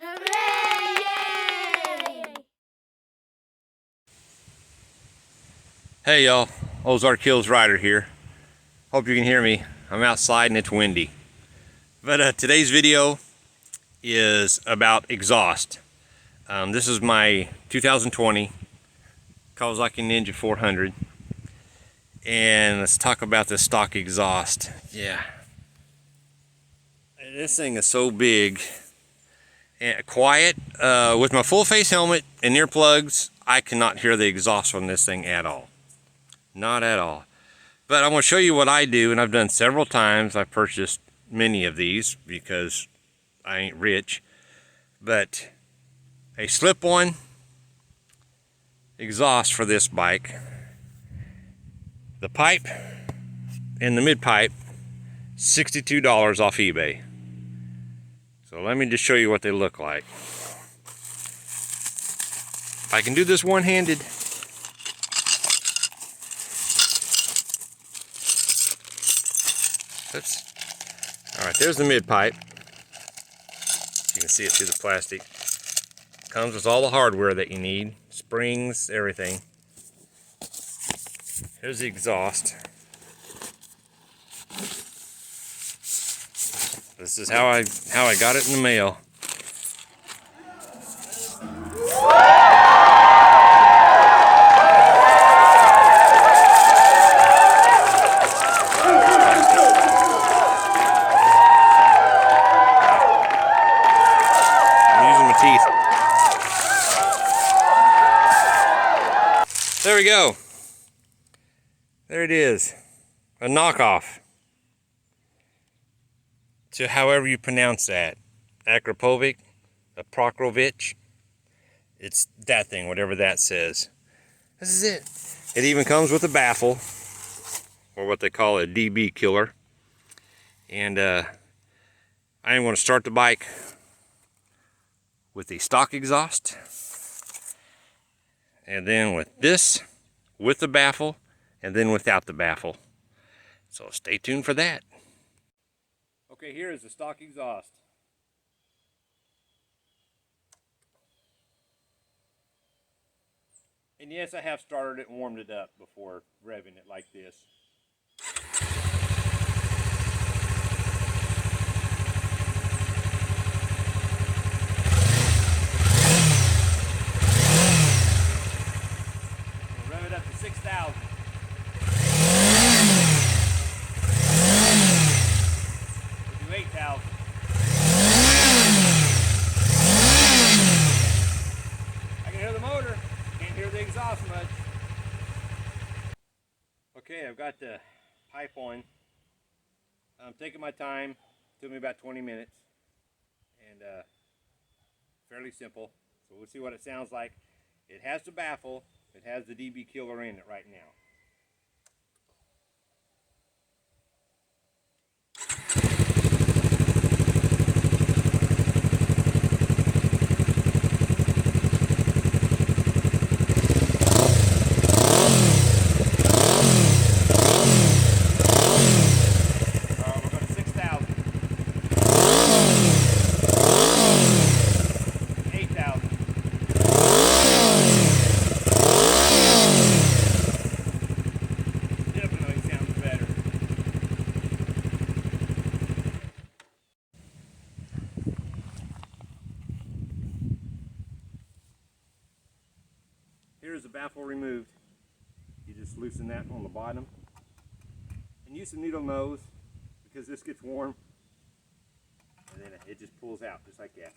Hooray! Yay! Hey y'all, Ozark Hills Rider here. Hope you can hear me. I'm outside and it's windy. But today's video is about exhaust. This is my 2020 Kawasaki Ninja 400. And let's talk about the stock exhaust. Yeah. This thing is so big and quiet. With my full face helmet and earplugs, I cannot hear the exhaust from this thing at all. Not at all. But I'm going to show you what I do, and I've done several times. I've purchased many of these because I ain't rich. But a slip-on exhaust for this bike. The pipe and the mid-pipe, $62 off eBay. So let me just show you what they look like. I can do this one-handed. Oops. Alright, there's the mid-pipe. You can see it through the plastic. Comes with all the hardware that you need. Springs, everything. Here's the exhaust. This is how I got it in the mail. Teeth. There we go. There it is. A knockoff. To however you pronounce that. Akrapovic, Prokrovich. It's that thing, whatever that says. This is it. It even comes with a baffle, or what they call a DB killer. And I am going to start the bike with the stock exhaust, and then with this, with the baffle, and then without the baffle. So stay tuned for that. Okay, here is the stock exhaust. And yes, I have started it and warmed it up before revving it like this. Up to 6,000. We'll do 8,000. I can hear the motor, can't hear the exhaust much. Okay, I've got the pipe on. I'm taking my time. It took me about 20 minutes. And fairly simple. So we'll see what it sounds like. It has the baffle. It has the DB killer in it right now. We're going to 6,000. 8,000. Here's the baffle removed. You just loosen that on the bottom. And use the needle nose because this gets warm. And then it just pulls out just like that.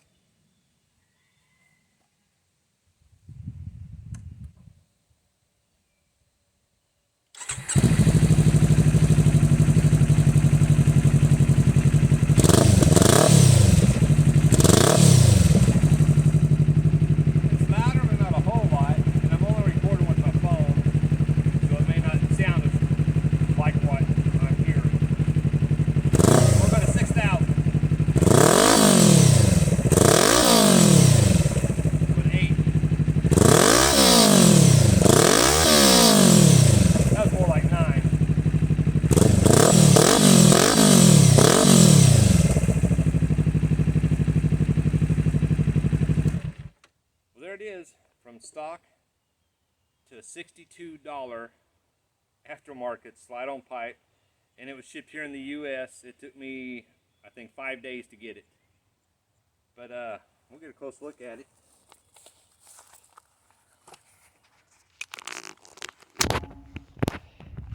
from stock to a $62 aftermarket slide-on pipe, and it was shipped here in the U.S. It took me, I think, 5 days to get it. But we'll get a close look at it.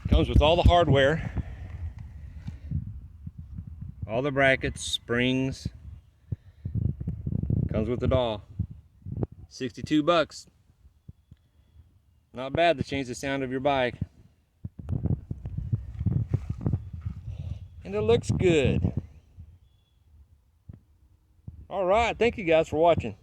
Comes with all the hardware, all the brackets, springs. Comes with it all. 62 bucks. Not bad to change the sound of your bike. And it looks good. All right, thank you guys for watching.